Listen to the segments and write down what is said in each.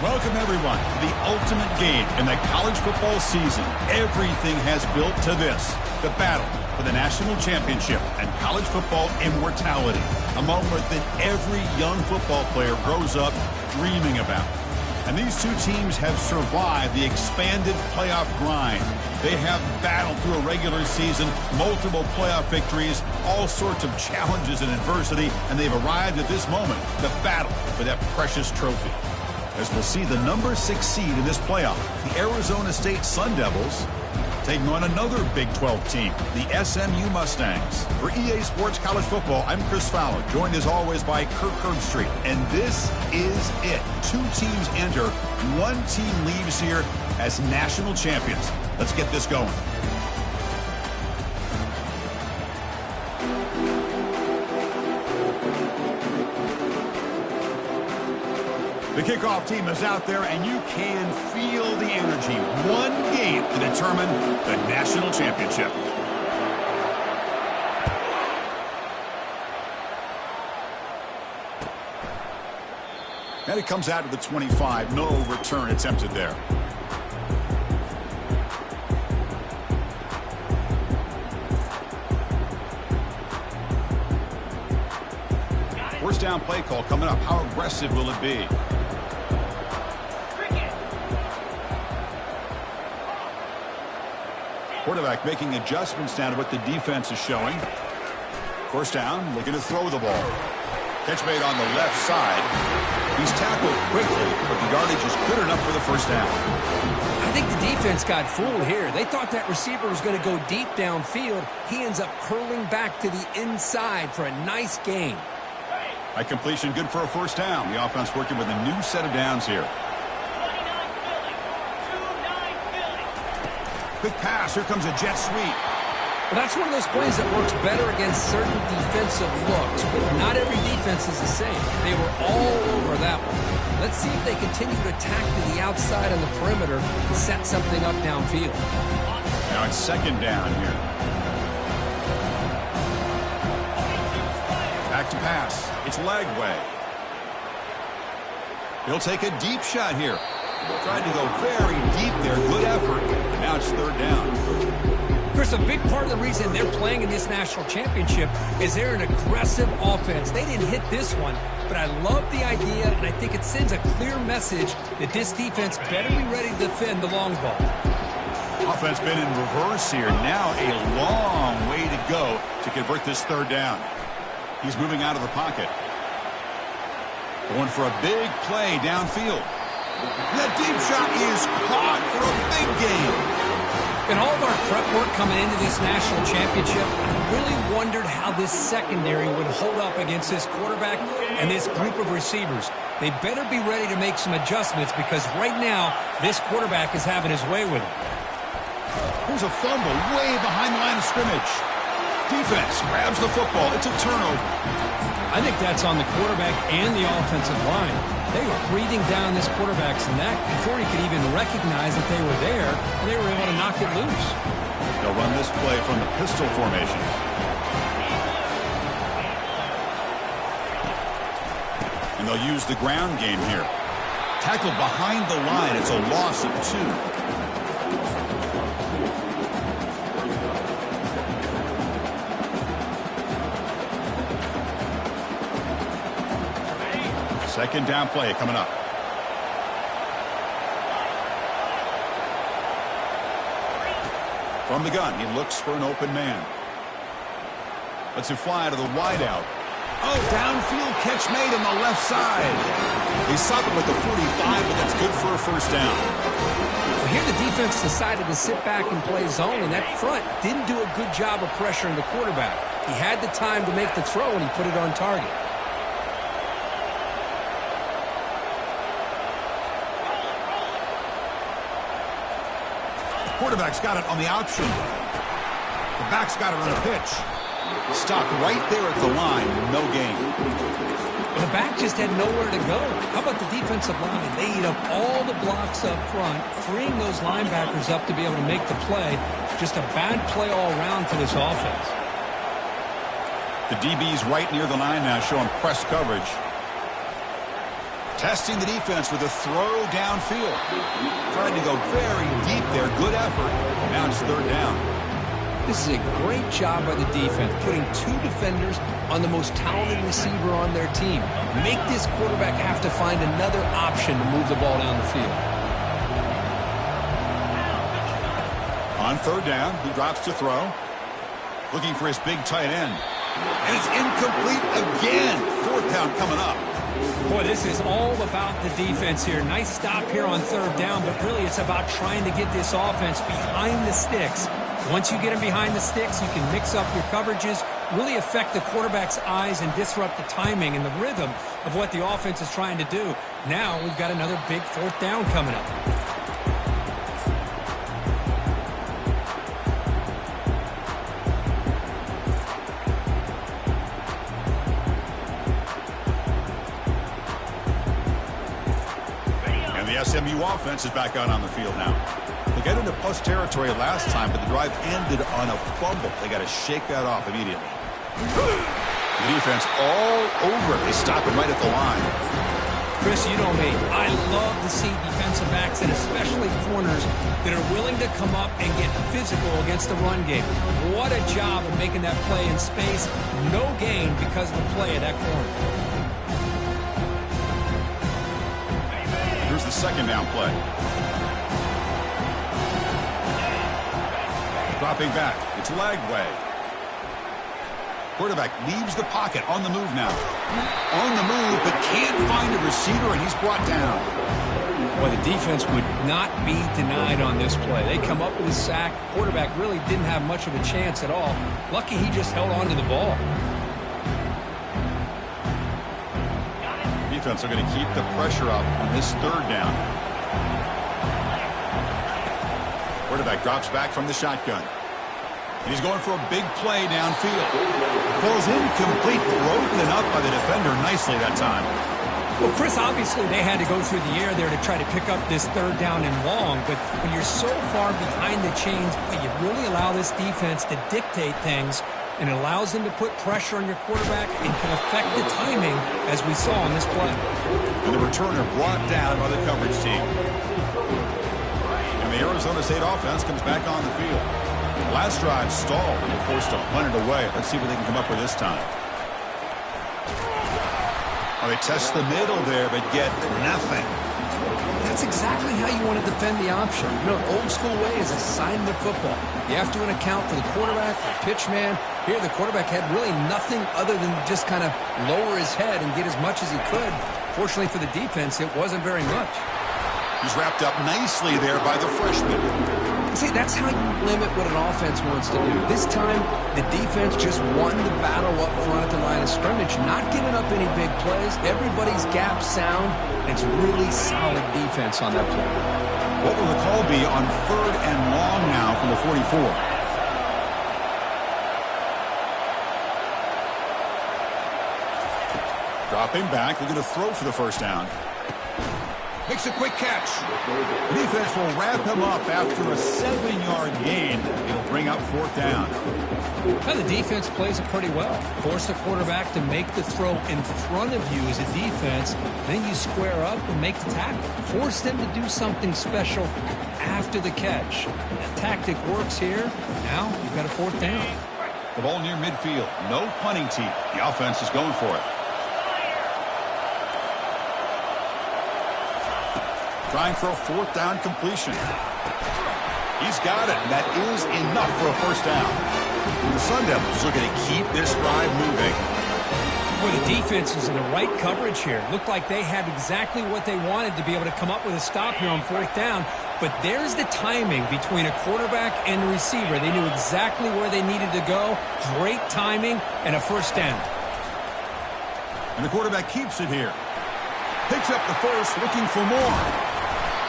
Welcome, everyone, to the ultimate game in the college football season. Everything has built to this, the battle for the national championship and college football immortality, a moment that every young football player grows up dreaming about. And these two teams have survived the expanded playoff grind. They have battled through a regular season, multiple playoff victories, all sorts of challenges and adversity, and they've arrived at this moment, the battle for that precious trophy. As we'll see the number 6 seed in this playoff, the Arizona State Sun Devils, taking on another Big 12 team, the SMU Mustangs. For EA Sports College Football, I'm Chris Fowler, joined as always by Kirk Herbstreit. And this is it. 2 teams enter, 1 team leaves here as national champions. Let's get this going. The kickoff team is out there, and you can feel the energy. 1 game to determine the national championship. And it comes out to the 25. No return attempted there. First down play call coming up. How aggressive will it be? Quarterback making adjustments down to what the defense is showing. First down, looking to throw the ball. Catch made on the left side. He's tackled quickly, but the yardage is good enough for the first down. I think the defense got fooled here. They thought that receiver was going to go deep downfield. He ends up curling back to the inside for a nice gain. By completion, good for a first down. The offense working with a new set of downs here. Quick pass. Here comes a jet sweep. Well, that's one of those plays that works better against certain defensive looks, but not every defense is the same. They were all over that one. Let's see if they continue to attack to the outside on the perimeter and set something up downfield. Now it's second down here. Back to pass. It's leg way. He'll take a deep shot here. Tried to go very deep there. Good effort. Now it's third down. Chris, a big part of the reason they're playing in this national championship is they're an aggressive offense. They didn't hit this one, but I love the idea, and I think it sends a clear message that this defense better be ready to defend the long ball. Offense been in reverse here. Now a long way to go to convert this third down. He's moving out of the pocket. Going for a big play downfield. That deep shot is caught for a big gain. In all of our prep work coming into this national championship, I really wondered how this secondary would hold up against this quarterback and this group of receivers. They better be ready to make some adjustments because right now, this quarterback is having his way with him. Here's a fumble way behind the line of scrimmage. Defense grabs the football. It's a turnover. I think that's on the quarterback and the offensive line. They were breathing down this quarterback's neck before he could even recognize that they were there, and they were able to knock it loose. They'll run this play from the pistol formation. And they'll use the ground game here. Tackled behind the line. It's a loss of 2. Second down play coming up. From the gun, he looks for an open man. Lets it fly to the wideout. Oh, downfield catch made on the left side. He stopped it with the 45, but that's good for a first down. Well, here the defense decided to sit back and play zone, and that front didn't do a good job of pressuring the quarterback. He had the time to make the throw, and he put it on target. Quarterback's got it on the option. The back's got it on a pitch. Stopped right there at the line. No gain. Well, the back just had nowhere to go. How about the defensive line? They eat up all the blocks up front, freeing those linebackers up to be able to make the play. Just a bad play all around for this offense. The DB's right near the line now, showing press coverage. Testing the defense with a throw downfield. Trying to go very deep there. Good effort. Now it's third down. This is a great job by the defense, putting two defenders on the most talented receiver on their team. Make this quarterback have to find another option to move the ball down the field. On third down, he drops to throw. Looking for his big tight end. And it's incomplete again. Fourth down coming up. Boy, this is all about the defense here. Nice stop here on third down, but really it's about trying to get this offense behind the sticks. Once you get them behind the sticks, you can mix up your coverages, really affect the quarterback's eyes and disrupt the timing and the rhythm of what the offense is trying to do. Now we've got another big fourth down coming up. SMU offense is back out on the field now. They got into plus territory last time, but the drive ended on a fumble. They got to shake that off immediately. The defense all over it. They stop it right at the line. Chris, you know me. I love to see defensive backs and especially corners that are willing to come up and get physical against the run game. What a job of making that play in space. No gain because of the play of that corner. Here's the second down play. Dropping back. It's Lagway. Quarterback leaves the pocket on the move now. On the move, but can't find a receiver, and he's brought down. Well, the defense would not be denied on this play. They come up with a sack. Quarterback really didn't have much of a chance at all. Lucky he just held on to the ball. Defense are going to keep the pressure up on this third down. Quarterback drops back from the shotgun. He's going for a big play downfield. Falls incomplete, broken up by the defender nicely that time. Well, Chris, obviously they had to go through the air there to try to pick up this third down and long, but when you're so far behind the chains, you really allow this defense to dictate things, and it allows them to put pressure on your quarterback and can affect the timing, as we saw on this play. And the returner brought down by the coverage team. And the Arizona State offense comes back on the field. Last drive stalled and they're forced to punt it away. Let's see what they can come up with this time. Well, they test the middle there, but get nothing. That's exactly how you want to defend the option. You know, old school way is assigning the football. You have to account for the quarterback, the pitch man. Here, the quarterback had really nothing other than just kind of lower his head and get as much as he could. Fortunately for the defense, it wasn't very much. He's wrapped up nicely there by the freshman. See, that's how you limit what an offense wants to do. This time, the defense just won the battle up front at the line of scrimmage, not giving up any big plays. Everybody's gap sound. It's really solid defense on that play. What will the call be on third and long now from the 44? Dropping back, looking to throw for the first down. Makes a quick catch. The defense will wrap him up after a 7-yard gain. It'll bring up fourth down. Well, the defense plays it pretty well. Force the quarterback to make the throw in front of you as a defense. Then you square up and make the tackle. Force them to do something special after the catch. That tactic works here. Now you've got a fourth down. The ball near midfield. No punting team. The offense is going for it. Trying for a fourth down completion. He's got it, and that is enough for a first down. The Sun Devils are going to keep this drive moving. Well, the defense was in the right coverage here. Looked like they had exactly what they wanted to be able to come up with a stop here on fourth down. But there's the timing between a quarterback and the receiver. They knew exactly where they needed to go. Great timing and a first down. And the quarterback keeps it here. Picks up the first, looking for more.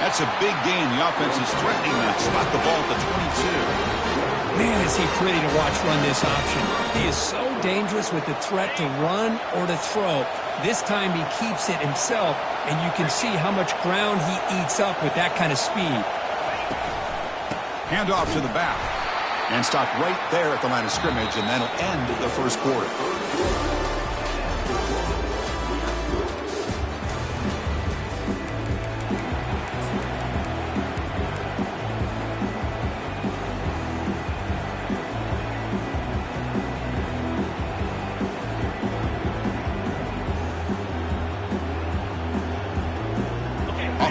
That's a big gain. The offense is threatening that. Spot the ball at the 22. Man, is he pretty to watch run this option. He is so dangerous with the threat to run or to throw. This time he keeps it himself, and you can see how much ground he eats up with that kind of speed. Hand off to the back. And stop right there at the line of scrimmage, and that'll end the first quarter.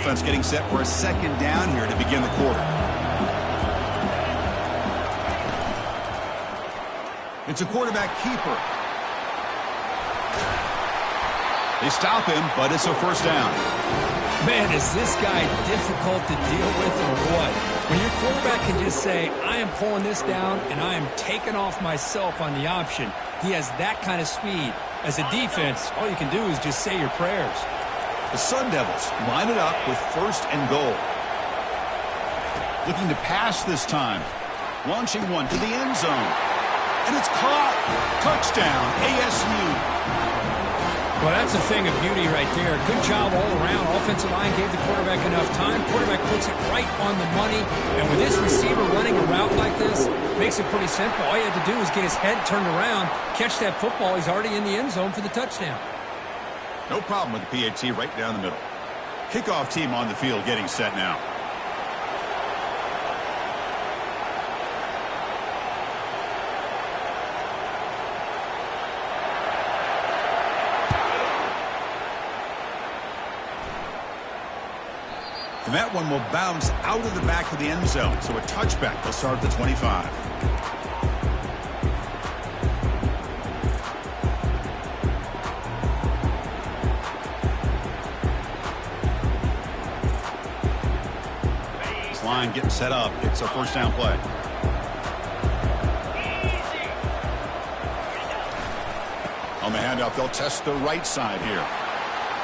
offense getting set for a second down here to begin the quarter. It's a quarterback keeper. They stop him, but it's a first down. Man, is this guy difficult to deal with or what? When your quarterback can just say, I am pulling this down and I am taking off myself on the option. He has that kind of speed. As a defense, all you can do is just say your prayers. The Sun Devils line it up with first and goal. Looking to pass this time. Launching one to the end zone. And it's caught. Touchdown, ASU. Well, that's a thing of beauty right there. Good job all around. Offensive line gave the quarterback enough time. Quarterback puts it right on the money. And with this receiver running a route like this, makes it pretty simple. All you have to do is get his head turned around, catch that football. He's already in the end zone for the touchdown. No problem with the PAT right down the middle. Kickoff team on the field getting set now. And that one will bounce out of the back of the end zone. So a touchback will start at the 25. This line getting set up. It's a first down play. On the handoff, they'll test the right side here.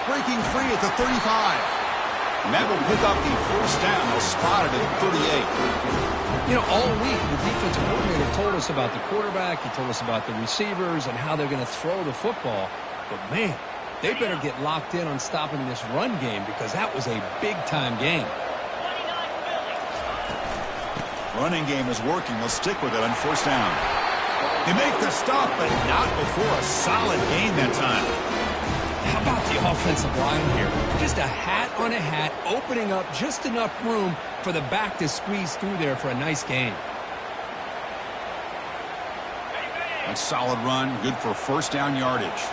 Breaking free at the 35. And that will pick up the first down. They'll spot it at 38. You know, all week, the defensive coordinator told us about the quarterback. He told us about the receivers and how they're going to throw the football. But, man, they better get locked in on stopping this run game because that was a big-time game. Running game is working. They'll stick with it on first down. They make the stop, but not before a solid gain that time. How about the offensive line here? Just a hat on a hat, opening up just enough room for the back to squeeze through there for a nice gain. A solid run, good for first down yardage.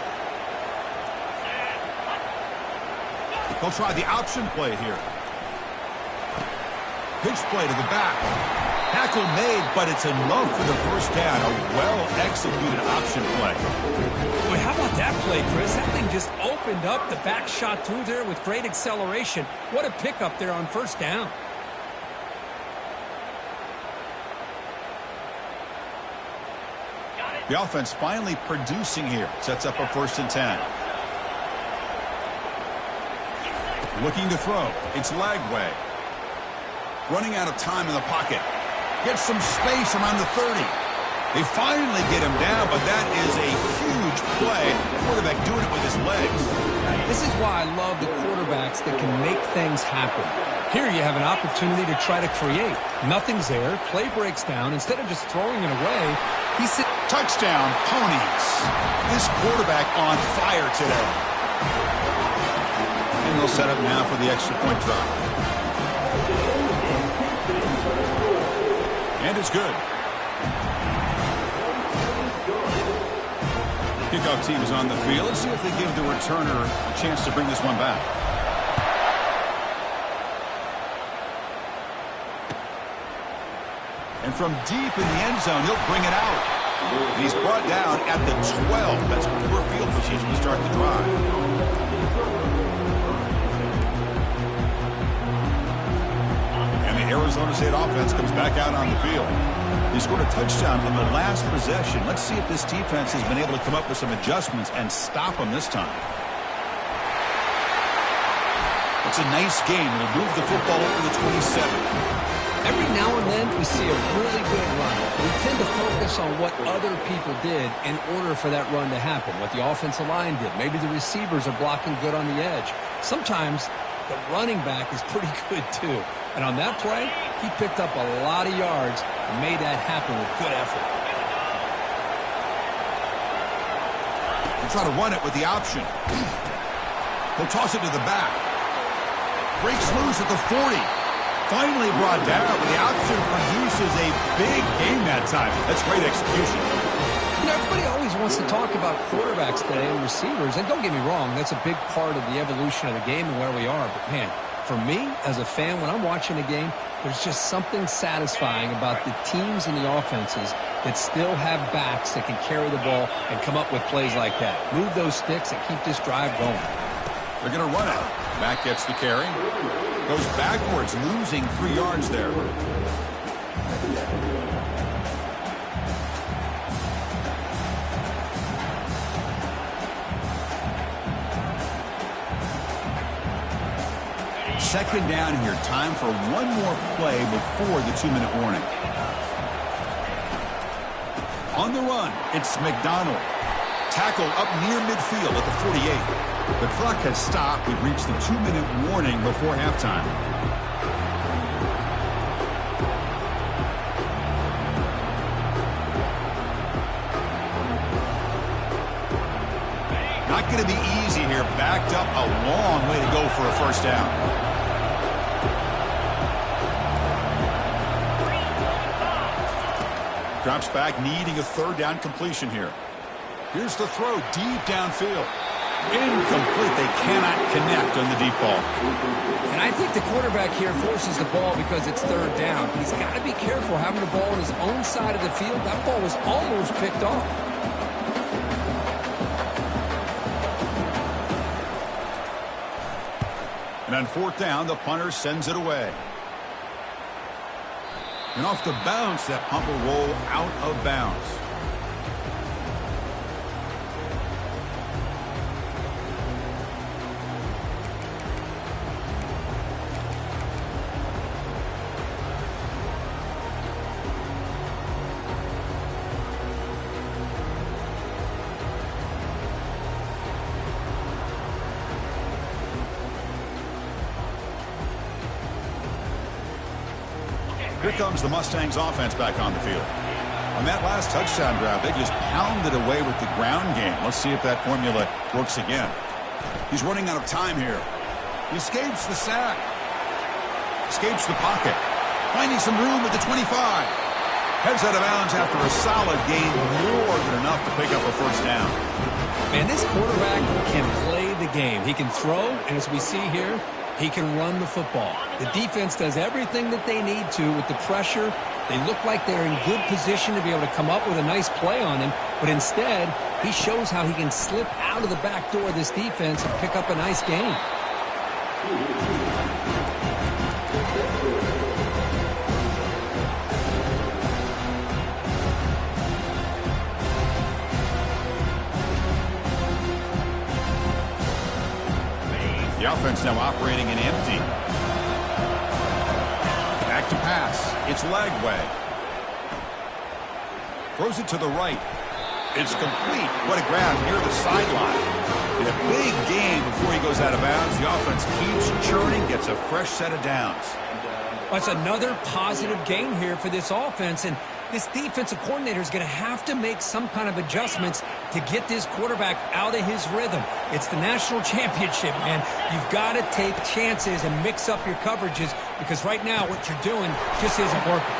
They'll try the option play here. Pitch play to the back. Tackle made, but it's enough for the first down. A well-executed option play. Boy, how about that play, Chris? That thing just opened up. The back shot through there with great acceleration. What a pickup there on first down. The offense finally producing here. Sets up a first and 10. Looking to throw. It's Lagway. Running out of time in the pocket. Gets some space around the 30. They finally get him down, but that is a huge play. Quarterback doing it with his legs. This is why I love the quarterbacks that can make things happen. Here you have an opportunity to try to create. Nothing's there. Play breaks down. Instead of just throwing it away, he sits. Touchdown, Ponies. This quarterback on fire today. And they'll set up now for the extra point try. And it's good. Kickoff team is on the field. Let's see if they give the returner a chance to bring this one back. And from deep in the end zone, he'll bring it out. He's brought down at the 12. That's poor field position to start the drive. And the Arizona State offense comes back out on the field. They scored a touchdown on the last possession. Let's see if this defense has been able to come up with some adjustments and stop them this time. It's a nice game. It'll move the football over the 27. Every now and then we see a really good run. We tend to focus on what other people did in order for that run to happen, what the offensive line did. Maybe the receivers are blocking good on the edge. Sometimes the running back is pretty good too. And on that play, he picked up a lot of yards and made that happen with good effort. They try to run it with the option. He'll toss it to the back. Breaks loose at the 40. Finally brought down, but the option produces a big game that time. That's great execution. You know, everybody always wants to talk about quarterbacks today and receivers, and don't get me wrong, that's a big part of the evolution of the game and where we are. But, man, For me, as a fan, when I'm watching a game, there's just something satisfying about the teams and the offenses that still have backs that can carry the ball and come up with plays like that. Move those sticks and keep this drive going. They're going to run it. Mack gets the carry. Goes backwards, losing 3 yards there. Second down here. Time for one more play before the 2-minute warning. On the run, it's McDonald. Tackle up near midfield at the 48. The clock has stopped. We've reached the 2-minute warning before halftime. Not going to be easy here. Backed up a long way to go for a first down. Drops back, needing a third down completion here. Here's the throw deep downfield. Incomplete. They cannot connect on the deep ball. And I think the quarterback here forces the ball because it's third down. He's got to be careful having the ball on his own side of the field. That ball was almost picked off. And on fourth down, the punter sends it away. And off the bounce, that punt will roll out of bounds. Here comes the Mustangs offense back on the field. On that last touchdown drive, they just pounded away with the ground game. Let's see if that formula works again. He's running out of time here. He escapes the sack. Escapes the pocket. Finding some room at the 25. Heads out of bounds after a solid gain, more than enough to pick up a first down. Man, this quarterback can play the game. He can throw, and as we see here, he can run the football. The defense does everything that they need to with the pressure. They look like they're in good position to be able to come up with a nice play on him, but instead, he shows how he can slip out of the back door of this defense and pick up a nice gain. The offense now operating in empty. Back to pass. It's Lagway. Throws it to the right. It's complete. What a grab near the sideline. In a big game before he goes out of bounds. The offense keeps churning, gets a fresh set of downs. That's another positive gain here for this offense, and this defensive coordinator is going to have to make some kind of adjustments to get this quarterback out of his rhythm. It's the national championship, man. You've got to take chances and mix up your coverages because right now what you're doing just isn't working.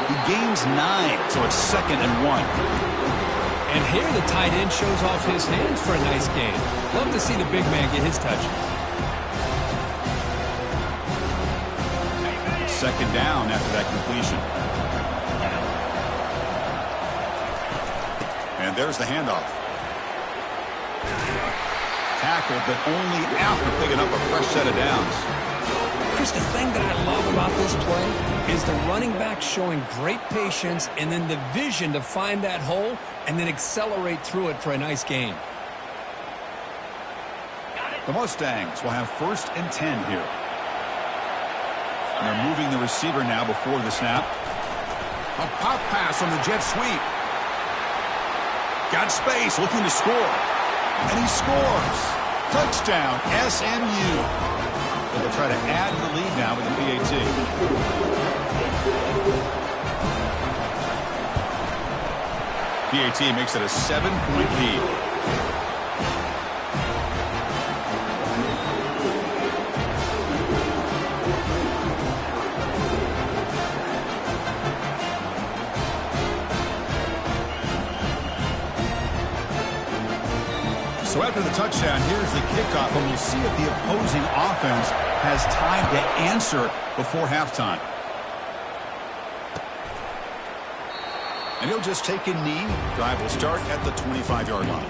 He gains 9, so it's 2nd and 1. And here the tight end shows off his hands for a nice gain. Love to see the big man get his touches. 2nd down after that completion. And there's the handoff. Tackled, but only after picking up a fresh set of downs. Chris, the thing that I love about this play is the running back showing great patience and then the vision to find that hole and then accelerate through it for a nice gain. The Mustangs will have 1st and 10 here. And they're moving the receiver now before the snap. A pop pass on the jet sweep. Got space, looking to score. And he scores. Touchdown, SMU. But they'll try to add the lead now with the PAT. PAT makes it a 7-point lead. So after the touchdown, here's the kickoff, and we'll see if the opposing offense has time to answer before halftime. And he'll just take a knee. Drive will start at the 25-yard line.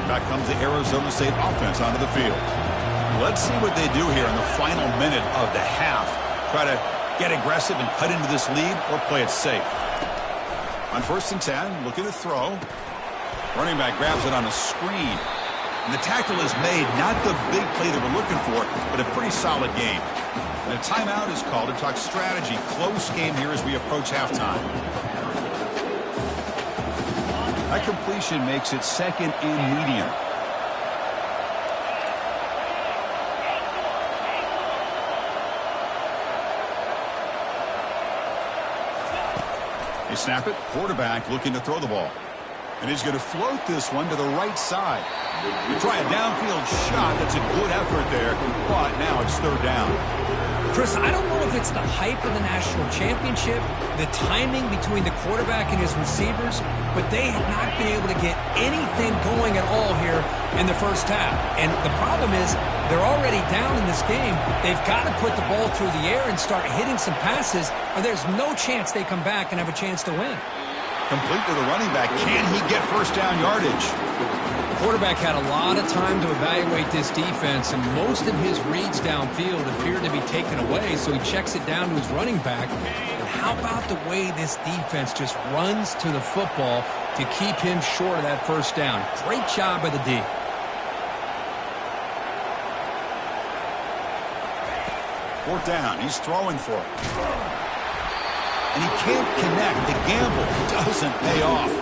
Back comes the Arizona State offense onto the field. Let's see what they do here in the final minute of the half. Try to get aggressive and cut into this lead or play it safe. On 1st and 10, looking to throw. Running back grabs it on a screen. And the tackle is made, not the big play that we're looking for, but a pretty solid game. And a timeout is called to talk strategy. Close game here as we approach halftime. That completion makes it 2nd and medium. They snap it. Quarterback looking to throw the ball. And he's going to float this one to the right side. You try a downfield shot. That's a good effort there. But now it's 3rd down. Chris, I don't know if it's the hype of the national championship, the timing between the quarterback and his receivers, but they have not been able to get anything going at all here in the first half. And the problem is they're already down in this game. They've got to put the ball through the air and start hitting some passes, or there's no chance they come back and have a chance to win. Complete to the running back. Can he get 1st down yardage? The quarterback had a lot of time to evaluate this defense, and most of his reads downfield appeared to be taken away, so he checks it down to his running back. And how about the way this defense just runs to the football to keep him short of that 1st down? Great job by the D. Fourth down. He's throwing for it. And he can't connect. The gamble doesn't pay off.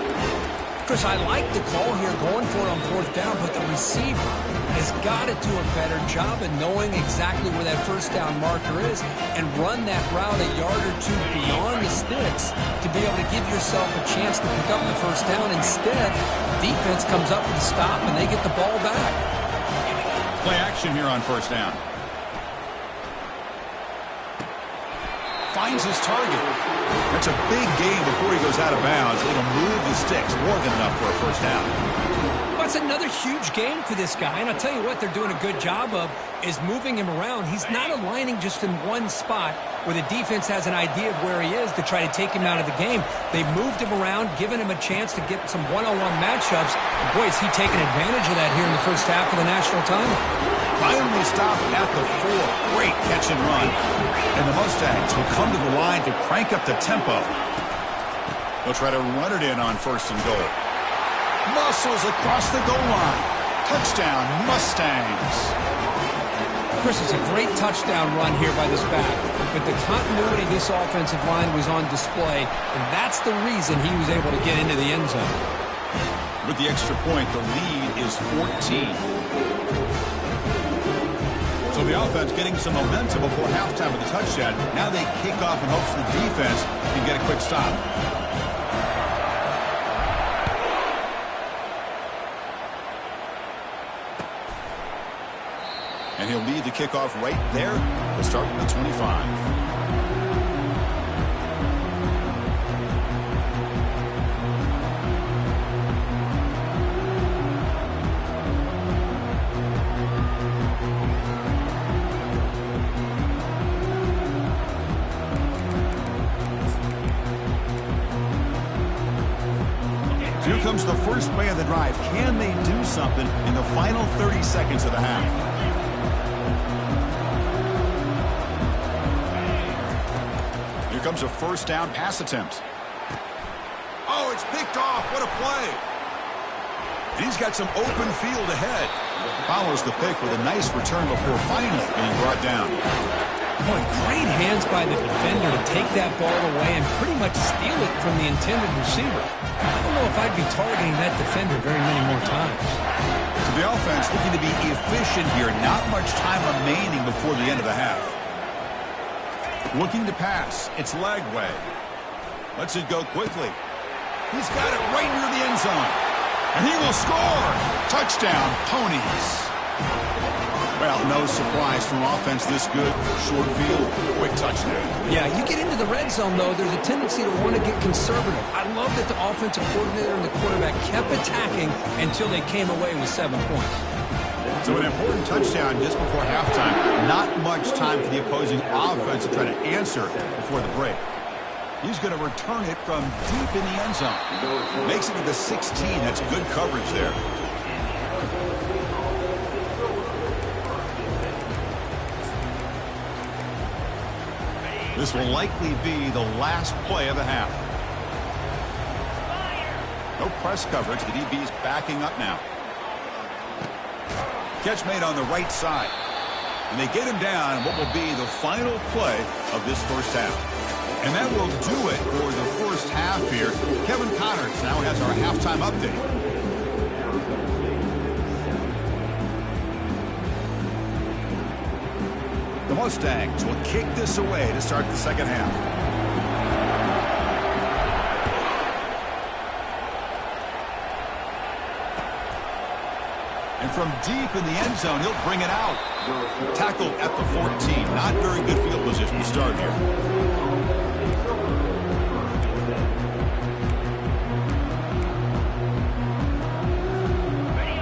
Chris, I like the call here going for it on 4th down, but the receiver has got to do a better job of knowing exactly where that 1st down marker is and run that route a yard or two beyond the sticks to be able to give yourself a chance to pick up the 1st down. Instead, defense comes up with a stop and they get the ball back. Play action here on 1st down. Finds his target. That's a big gain before he goes out of bounds. It'll move the sticks more than enough for a 1st down. That's another huge game for this guy, and I'll tell you what they're doing a good job of is moving him around. He's not aligning just in one spot where the defense has an idea of where he is to try to take him out of the game. They've moved him around, given him a chance to get some one-on-one matchups. And boy, is he taking advantage of that here in the first half of the national title. Finally stopped at the 4. Great catch and run. And the Mustangs will come to the line to crank up the tempo. They'll try to run it in on 1st and goal. Muscles across the goal line. Touchdown, Mustangs. Chris, it's a great touchdown run here by this back. But the continuity of this offensive line was on display, and that's the reason he was able to get into the end zone. With the extra point, the lead is 14. So the offense getting some momentum before halftime with the touchdown. Now they kick off in hopes the defense can get a quick stop. And he'll lead the kickoff right there. We'll start from the 25. Here comes the first play of the drive. Can they do something in the final 30 seconds of the half? Here comes a 1st down pass attempt. Oh, it's picked off. What a play. And he's got some open field ahead. Follows the pick with a nice return before finally being brought down. Boy, great hands by the defender to take that ball away and pretty much steal it from the intended receiver. I don't know if I'd be targeting that defender very many more times. So the offense looking to be efficient here. Not much time remaining before the end of the half. Looking to pass. It's leg way. Lets it go quickly. He's got it right near the end zone. And he will score. Touchdown, Ponies. Well, no surprise from offense this good. Short field, quick touchdown. Yeah, you get into the red zone, though, there's a tendency to want to get conservative. I love that the offensive coordinator and the quarterback kept attacking until they came away with 7 points. So an important touchdown just before halftime. Not much time for the opposing offense to try to answer before the break. He's going to return it from deep in the end zone. Makes it to the 16. That's good coverage there. This will likely be the last play of the half. No press coverage. The DB's backing up now. Catch made on the right side. And they get him down in what will be the final play of this first half. And that will do it for the first half here. Kevin Connors now has our halftime update. The Mustangs will kick this away to start the second half. And from deep in the end zone, he'll bring it out. Tackled at the 14. Not very good field position to start here.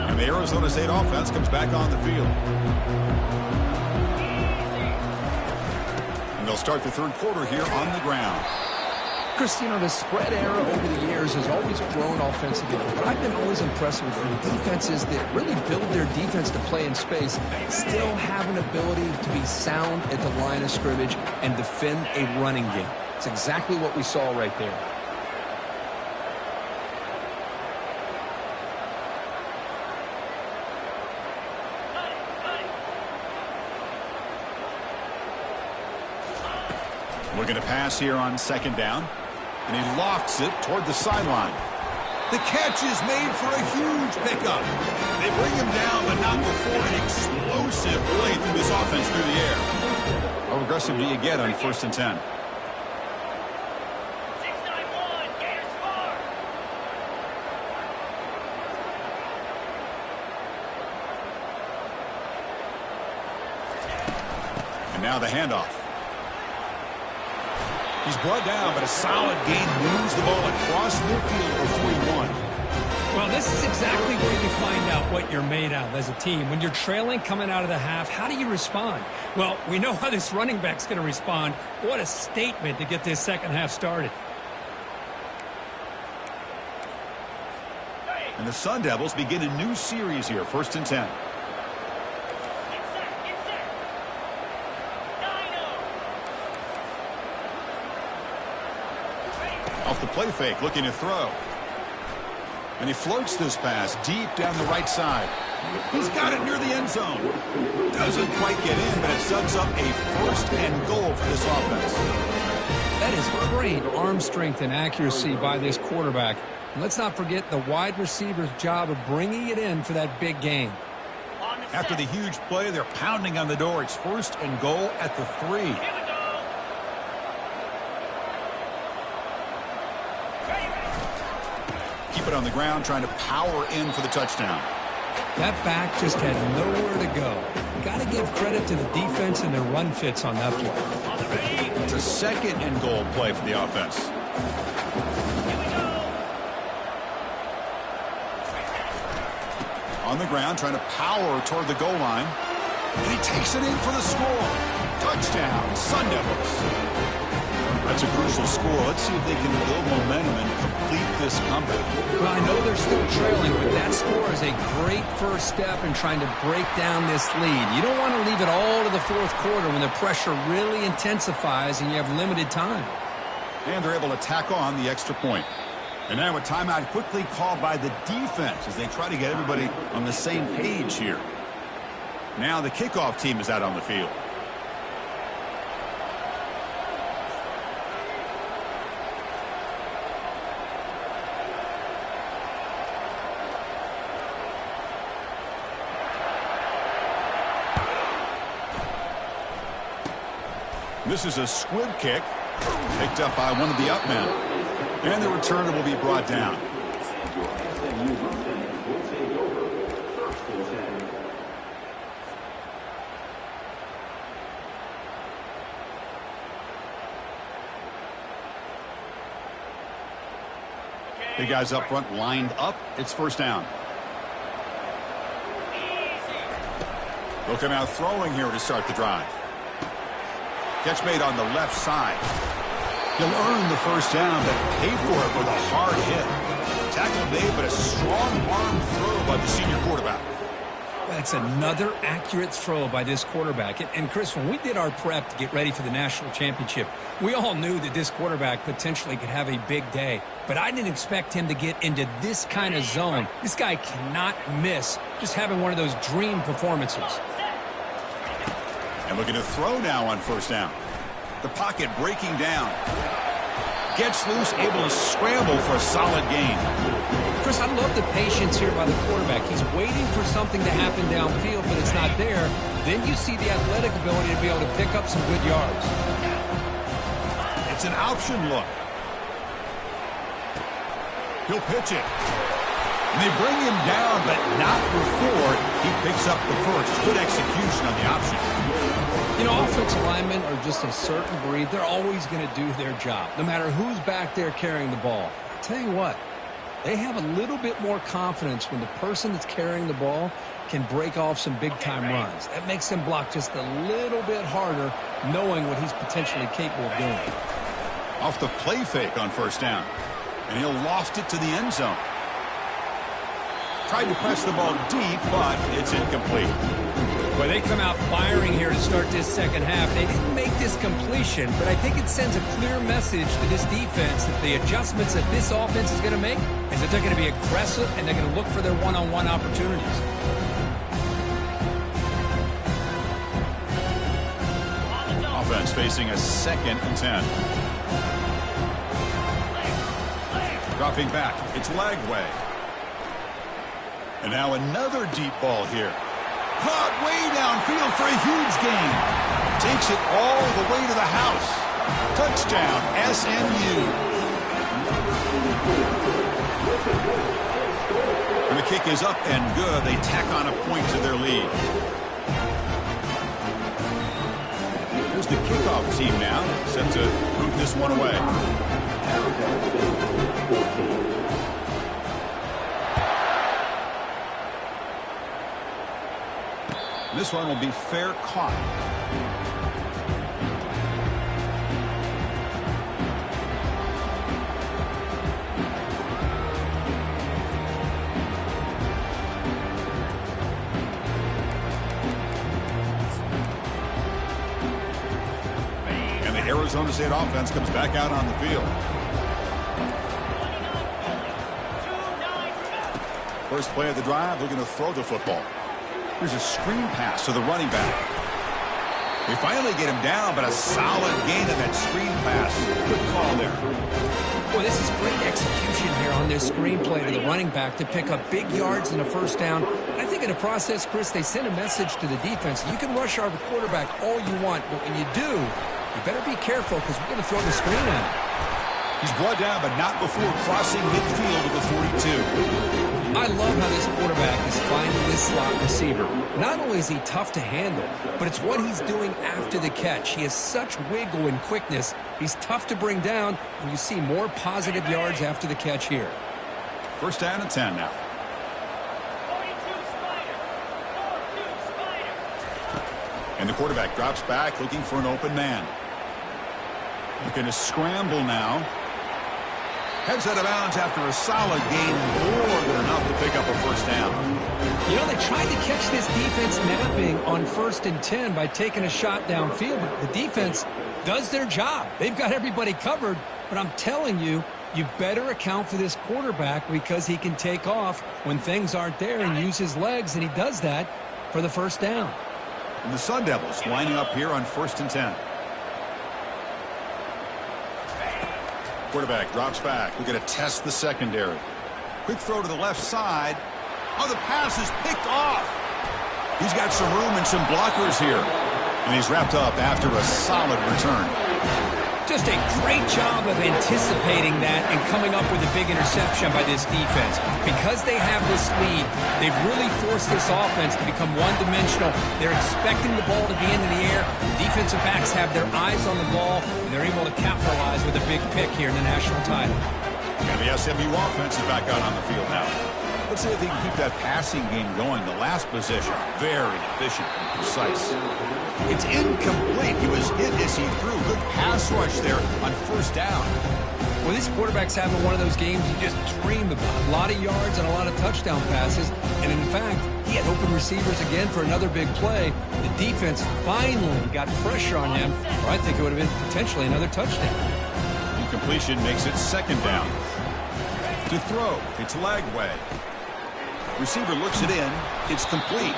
And the Arizona State offense comes back on the field. And they'll start the third quarter here on the ground. Chris, you know, the spread era over the years has always grown offensively, but I've been always impressed with the defenses that really build their defense to play in space, still have an ability to be sound at the line of scrimmage and defend a running game. It's exactly what we saw right there. Looking to pass here on second down. And he lofts it toward the sideline. The catch is made for a huge pickup. They bring him down, but not before an explosive play through this offense through the air. How aggressive do you get on 1st and 10? And now the handoff. He's brought down, but a solid gain moves the ball across midfield for 3-1. Well, this is exactly where you find out what you're made of as a team. When you're trailing coming out of the half, how do you respond? Well, we know how this running back's going to respond. What a statement to get this second half started. And the Sun Devils begin a new series here, 1st and 10. Off the play fake, looking to throw. And he floats this pass deep down the right side. He's got it near the end zone. Doesn't quite get in, but it sets up a 1st and goal for this offense. That is great arm strength and accuracy by this quarterback. And let's not forget the wide receiver's job of bringing it in for that big game. After the huge play, they're pounding on the door. It's 1st and goal at the 3. Keep it on the ground, trying to power in for the touchdown. That back just had nowhere to go. Got to give credit to the defense and their run fits on that play. It's a 2nd and goal play for the offense. On the ground, trying to power toward the goal line. And he takes it in for the score. Touchdown, Sun Devils. That's a crucial score. Let's see if they can build momentum and complete this comeback. Well, I know they're still trailing, but that score is a great first step in trying to break down this lead. You don't want to leave it all to the 4th quarter when the pressure really intensifies and you have limited time. And they're able to tack on the extra point. And now a timeout quickly called by the defense as they try to get everybody on the same page here. Now the kickoff team is out on the field. This is a squib kick, picked up by one of the up men. And the returner will be brought down. The guys up front lined up. It's first down. They'll come out throwing here to start the drive. Catch made on the left side. He'll earn the first down, but pay for it with a hard hit. Tackle made, but a strong arm throw by the senior quarterback. That's another accurate throw by this quarterback. And Chris, when we did our prep to get ready for the national championship, we all knew that this quarterback potentially could have a big day. But I didn't expect him to get into this kind of zone. This guy cannot miss just having one of those dream performances. And looking to throw now on first down. The pocket breaking down. Gets loose, able to scramble for a solid gain. Chris, I love the patience here by the quarterback. He's waiting for something to happen downfield, but it's not there. Then you see the athletic ability to be able to pick up some good yards. It's an option look. He'll pitch it. And they bring him down, but not before he picks up the first. Good execution on the option. You know, offensive linemen are just a certain breed. They're always going to do their job, no matter who's back there carrying the ball. I tell you what, they have a little bit more confidence when the person that's carrying the ball can break off some big-time runs. That makes them block just a little bit harder, knowing what he's potentially capable of doing. Off the play fake on first down. And he'll loft it to the end zone. Tried to press the ball deep, but it's incomplete. Well, they come out firing here to start this second half. They didn't make this completion, but I think it sends a clear message to this defense that the adjustments that this offense is going to make is that they're going to be aggressive and they're going to look for their one-on-one opportunities. Offense facing a 2nd and 10. Dropping back. It's Lagway. And now another deep ball here. Caught way downfield for a huge gain. Takes it all the way to the house. Touchdown, SMU. And the kick is up and good. They tack on a point to their lead. Here's the kickoff team now, set to boot this one away. This one will be fair caught. And the Arizona State offense comes back out on the field. First play of the drive, looking to throw the football. Here's a screen pass to the running back. They finally get him down, but a solid gain on that screen pass. Good call there. Boy, this is great execution here on this screen play to the running back to pick up big yards and a first down. I think in the process, Chris, they send a message to the defense. You can rush our quarterback all you want, but when you do, you better be careful because we're going to throw the screen at him. He's brought down, but not before crossing midfield with the 42. I love how this quarterback is finding this slot receiver. Not only is he tough to handle, but it's what he's doing after the catch. He has such wiggle and quickness. He's tough to bring down, and you see more positive yards after the catch here. First down and 10 now. And the quarterback drops back, looking for an open man. Looking to scramble now. Heads out of bounds after a solid gain, more than enough to pick up a first down. You know, they tried to catch this defense napping on 1st and 10 by taking a shot downfield. But the defense does their job. They've got everybody covered. But I'm telling you, you better account for this quarterback because he can take off when things aren't there and use his legs, and he does that for the first down. And the Sun Devils lining up here on 1st and 10. Quarterback drops back. We're going to test the secondary. Quick throw to the left side. Oh, the pass is picked off. He's got some room and some blockers here. And he's wrapped up after a solid return. Just a great job of anticipating that and coming up with a big interception by this defense. Because they have this lead, they've really forced this offense to become one-dimensional. They're expecting the ball to be into the air. The defensive backs have their eyes on the ball, and they're able to capitalize with a big pick here in the national title. And the SMU offense is back out on the field now. Let's see if they can keep that passing game going. The last possession, very efficient and precise. It's incomplete. He was hit as he threw. Good pass rush there on first down. Well, this quarterback's having one of those games you just dream about. A lot of yards and a lot of touchdown passes. And in fact, he had open receivers again for another big play. The defense finally got pressure on him, or I think it would have been potentially another touchdown. Incompletion makes it second down. To throw, it's Lagway. Receiver looks it in. It's complete.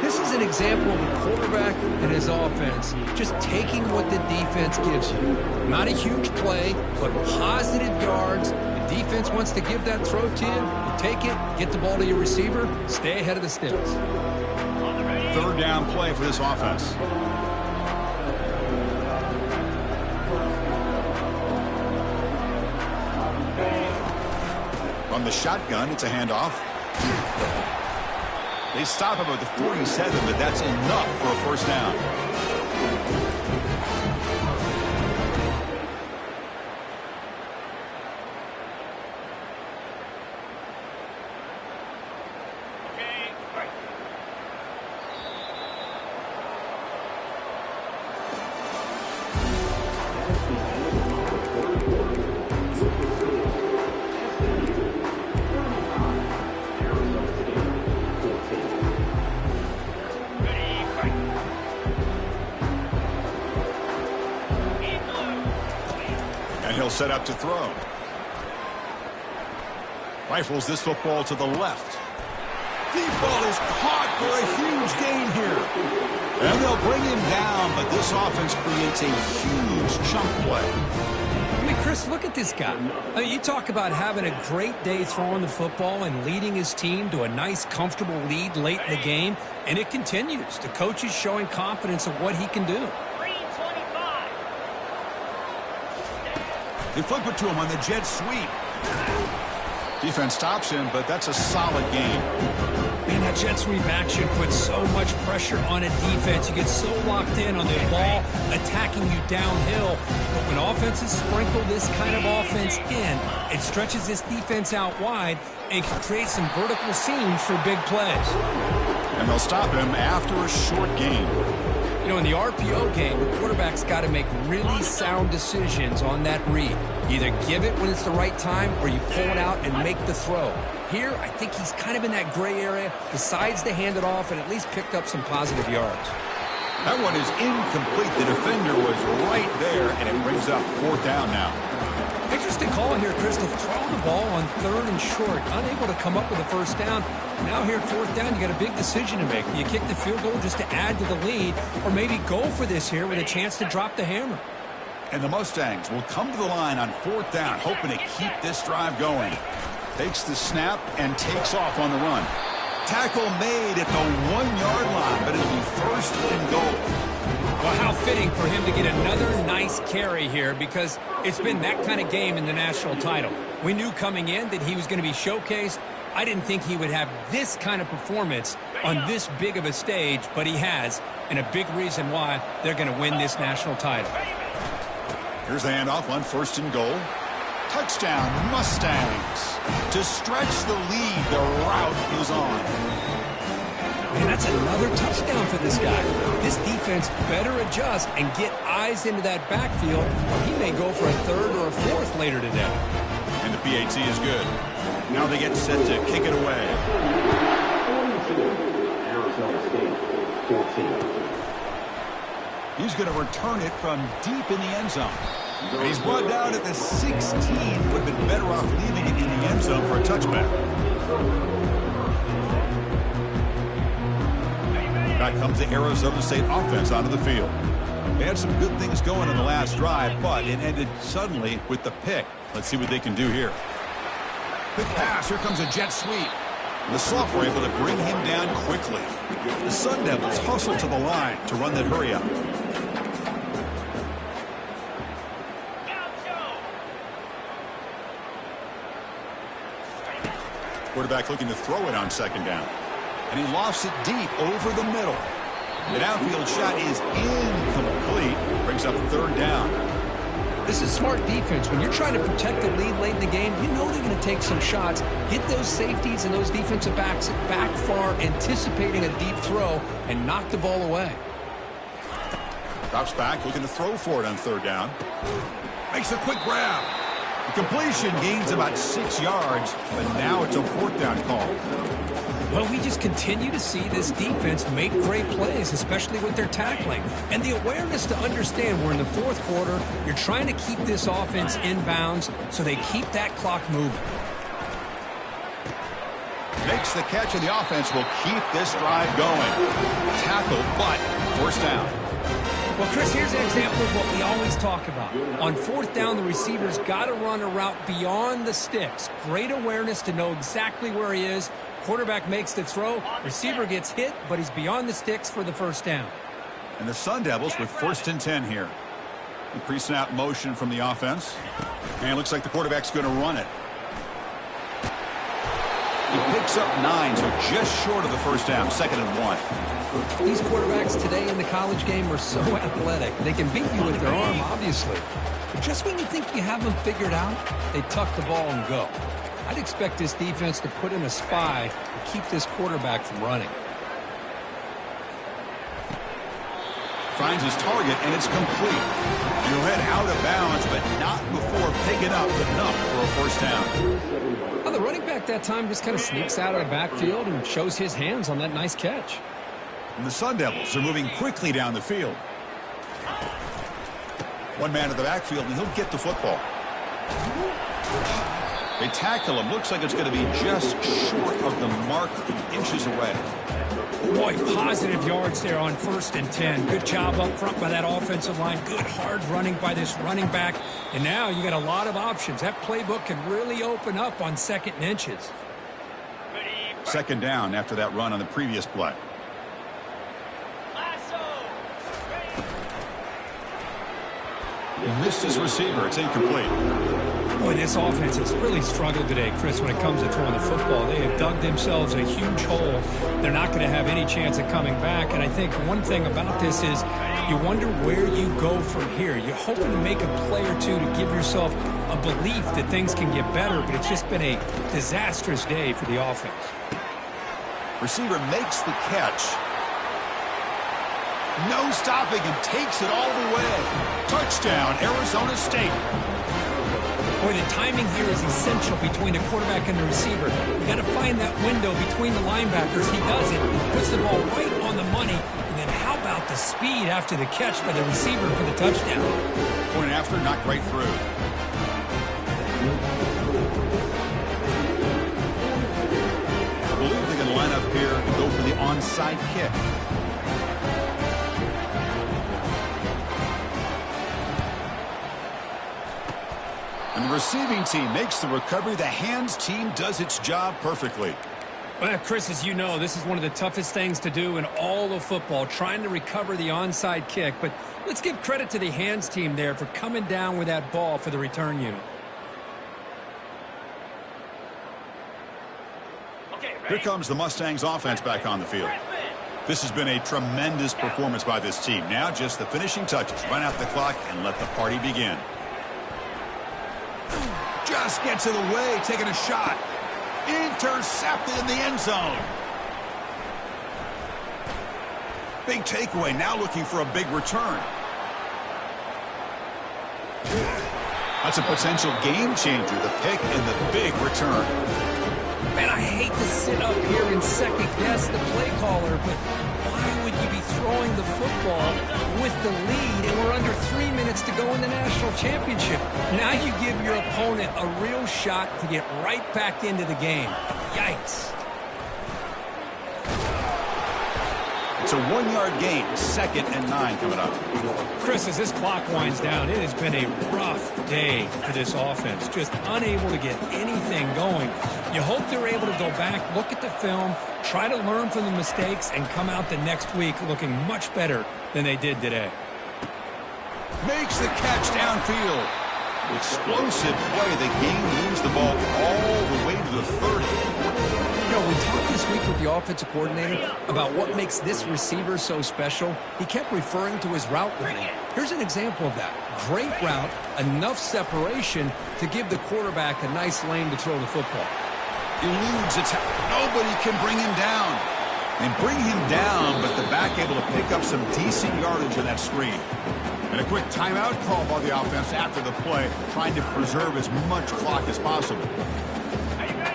This is an example of a quarterback and his offense just taking what the defense gives you. Not a huge play, but positive yards. The defense wants to give that throw to you. You take it, get the ball to your receiver, stay ahead of the sticks. Third down play for this offense. From the shotgun, it's a handoff. They stop him at the 47, but that's enough for a first down. He'll set up to throw. Rifles this football to the left. Deep ball is caught for a huge gain here. And they'll bring him down, but this offense creates a huge chunk play. I mean, Chris, look at this guy. I mean, you talk about having a great day throwing the football and leading his team to a nice, comfortable lead late in the game, and it continues. The coach is showing confidence of what he can do. They flip it to him on the jet sweep. Defense stops him, but that's a solid game. Man, that jet sweep action puts so much pressure on a defense. You get so locked in on the ball attacking you downhill. But when offenses sprinkle this kind of offense in, it stretches this defense out wide and can create some vertical seams for big plays. And they'll stop him after a short gain. You know, in the RPO game, the quarterback's got to make really sound decisions on that read. You either give it when it's the right time or you pull it out and make the throw. Here, I think he's kind of in that gray area, decides to hand it off and at least picked up some positive yards. That one is incomplete. The defender was right there, and it brings up fourth down now. Interesting call here, Chris, to throw the ball on third and short. Unable to come up with a first down. Now here at fourth down, you got a big decision to make. Do you kick the field goal just to add to the lead, or maybe go for this here with a chance to drop the hammer? And the Mustangs will come to the line on fourth down, hoping to keep this drive going. Takes the snap and takes off on the run. Tackle made at the 1-yard line, but it'll be first and goal. Well, how fitting for him to get another nice carry here, because it's been that kind of game in the national title. We knew coming in that he was going to be showcased. I didn't think he would have this kind of performance on this big of a stage, but he has, and a big reason why they're going to win this national title. Here's the handoff on first and goal. Touchdown, Mustangs. To stretch the lead, the route is on. And that's another touchdown for this guy. This defense better adjust and get eyes into that backfield, or he may go for a third or a fourth later today. And the PAT is good. Now they get set to kick it away. He's going to return it from deep in the end zone. And he's brought down at the 16. Would have been better off leaving it in the end zone for a touchback. Back comes the Arizona State offense onto the field. They had some good things going in the last drive, but it ended suddenly with the pick. Let's see what they can do here. Quick pass. Here comes a jet sweep. And the Soft were able to bring him down quickly. The Sun Devils hustle to the line to run that hurry up. Quarterback looking to throw it on second down. And he lofts it deep over the middle. The downfield shot is incomplete. Brings up third down. This is smart defense. When you're trying to protect the lead late in the game, you know they're going to take some shots, get those safeties and those defensive backs back far, anticipating a deep throw, and knock the ball away. Drops back, looking to throw for it on third down. Makes a quick grab. The completion gains about 6 yards, but now it's a fourth down call. Well, we just continue to see this defense make great plays, especially with their tackling. And the awareness to understand we're in the fourth quarter, you're trying to keep this offense in bounds so they keep that clock moving. Makes the catch, and the offense will keep this drive going. Tackle, but first down. Well, Chris, here's an example of what we always talk about. On fourth down, the receiver's got to run a route beyond the sticks. Great awareness to know exactly where he is. Quarterback makes the throw. Receiver gets hit, but he's beyond the sticks for the first down. And the Sun Devils with 1st and 10 here. The pre-snap motion from the offense. And it looks like the quarterback's going to run it. He picks up 9, so just short of the first down, 2nd and 1. These quarterbacks today in the college game are so athletic. They can beat you with their arm, obviously. But just when you think you have them figured out, they tuck the ball and go. I'd expect this defense to put in a spy to keep this quarterback from running. Finds his target, and it's complete. He'll head out of bounds, but not before picking up enough for a first down. Well, the running back that time just kind of sneaks out of the backfield and shows his hands on that nice catch. And the Sun Devils are moving quickly down the field. One man in the backfield, and he'll get the football. They tackle him. Looks like it's going to be just short of the marker, inches away. Boy, positive yards there on 1st and 10. Good job up front by that offensive line. Good hard running by this running back. And now you got a lot of options. That playbook can really open up on 2nd and inches. 2nd down after that run on the previous play. He missed his receiver. It's incomplete. Boy, this offense has really struggled today, Chris, when it comes to throwing the football. They have dug themselves a huge hole. They're not going to have any chance of coming back. And I think one thing about this is you wonder where you go from here. You're hoping to make a play or two to give yourself a belief that things can get better, but it's just been a disastrous day for the offense. Receiver makes the catch. No stopping him. Takes it all the way. Touchdown, Arizona State. Boy, the timing here is essential between the quarterback and the receiver. You got to find that window between the linebackers. He does it. Puts the ball right on the money. And then how about the speed after the catch by the receiver for the touchdown? Point after, knocked right through. I believe they're going to line up here and go for the onside kick. And the receiving team makes the recovery. The hands team does its job perfectly. Well, Chris, as you know, this is one of the toughest things to do in all of football, trying to recover the onside kick. But let's give credit to the hands team there for coming down with that ball for the return unit. Here comes the Mustangs offense back on the field. This has been a tremendous performance by this team. Now just the finishing touches. Run out the clock and let the party begin. Just gets in the way, taking a shot. Intercepted in the end zone. Big takeaway, now looking for a big return. That's a potential game changer, the pick and the big return. Man, I hate to sit up here and second guess the play caller, but why would you be throwing the football with the lead and we're under 3 minutes to go in the national championship? Now you give your opponent a real shot to get right back into the game. Yikes. It's a 1-yard gain, 2nd and 9 coming up. Chris, as this clock winds down, it has been a rough day for this offense. Just unable to get anything going. You hope they're able to go back, look at the film, try to learn from the mistakes, and come out the next week looking much better than they did today. Makes the catch downfield. Explosive play. The game moves the ball all the way to the 30. We talked this week with the offensive coordinator about what makes this receiver so special. He kept referring to his route running. Here's an example of that. Great route, enough separation to give the quarterback a nice lane to throw the football. Eludes attack. Nobody can bring him down. They bring him down, but the back able to pick up some decent yardage in that screen. And a quick timeout call by the offense after the play, trying to preserve as much clock as possible.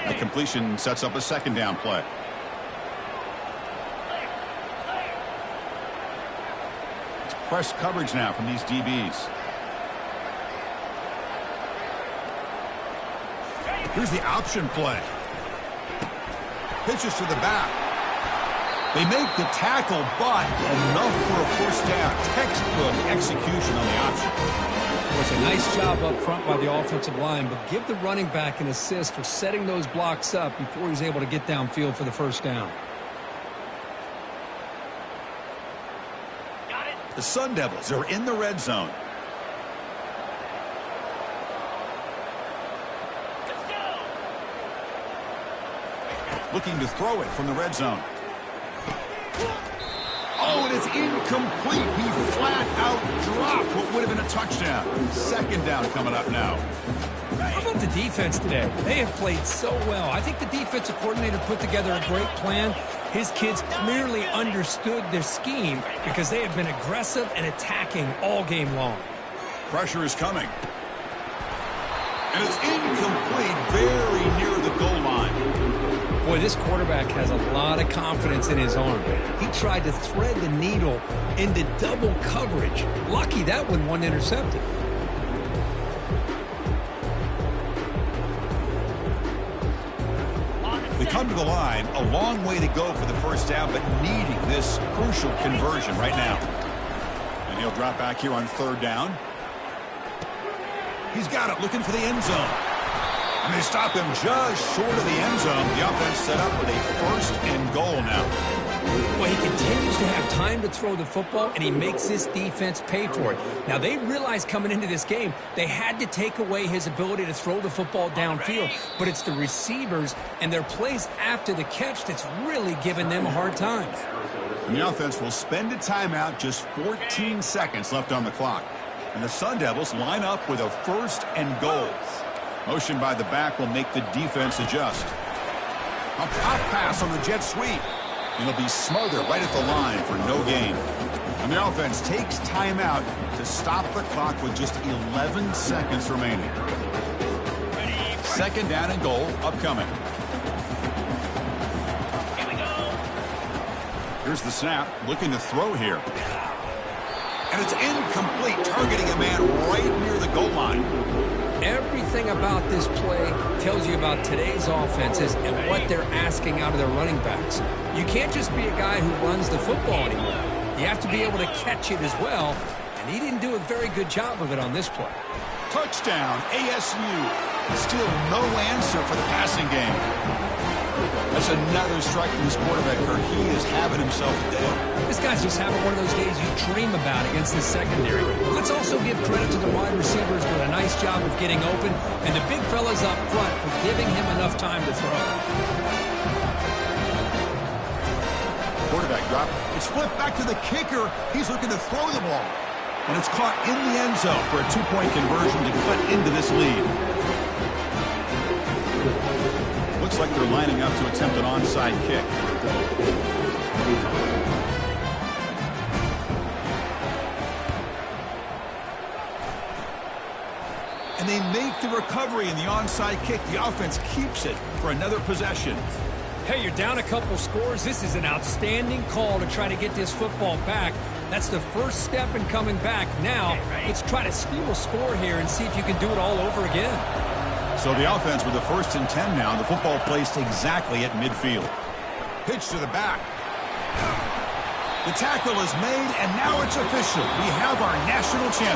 The completion sets up a second down play. It's press coverage now from these DBs. Here's the option play. Pitches to the back. They make the tackle, but enough for a first down. Textbook execution on the option. It was a nice job up front by the offensive line, but give the running back an assist for setting those blocks up before he's able to get downfield for the first down. The Sun Devils are in the red zone. Looking to throw it from the red zone. Oh, and it's incomplete. He flat out dropped what would have been a touchdown. Second down coming up now. How about the defense today? They have played so well. I think the defensive coordinator put together a great plan. His kids clearly understood their scheme because they have been aggressive and attacking all game long. Pressure is coming. And it's incomplete, very near the goal line. Boy, this quarterback has a lot of confidence in his arm. He tried to thread the needle into double coverage. Lucky that one wasn't intercepted. We come to the line, a long way to go for the first down, but needing this crucial conversion right now. And he'll drop back here on third down. He's got it, looking for the end zone. And they stop him just short of the end zone. The offense set up with a first and goal now. Well, he continues to have time to throw the football, and he makes this defense pay for it. Now, they realized coming into this game they had to take away his ability to throw the football downfield, but it's the receivers and their plays after the catch that's really giving them a hard time. And the offense will spend a timeout, just 14 seconds left on the clock. And the Sun Devils line up with a first and goal. Motion by the back will make the defense adjust. A pop pass on the jet sweep. And it'll be smothered right at the line for no gain. And the offense takes timeout to stop the clock with just 11 seconds remaining. Second down and goal upcoming. Here we go. Here's the snap, looking to throw here. And it's incomplete, targeting a man right near the goal line. Everything about this play tells you about today's offenses and what they're asking out of their running backs. You can't just be a guy who runs the football anymore. You have to be able to catch it as well, and he didn't do a very good job of it on this play. Touchdown, ASU. Still no answer for the passing game. That's another strike from this quarterback, Kirk. He is having himself a day. This guy's just having one of those days you dream about against the secondary. Let's also give credit to the wide receivers doing a nice job of getting open, and the big fellas up front for giving him enough time to throw. Quarterback drop. It's flipped back to the kicker. He's looking to throw the ball. And it's caught in the end zone for a 2-point conversion to cut into this lead. Looks like they're lining up to attempt an onside kick. And they make the recovery in the onside kick. The offense keeps it for another possession. Hey, you're down a couple scores. This is an outstanding call to try to get this football back. That's the first step in coming back. Now, let's try to steal a score here and see if you can do it all over again. So the offense with the 1st and 10 now. The football placed exactly at midfield. Pitch to the back. The tackle is made, and now it's official. We have our national champion.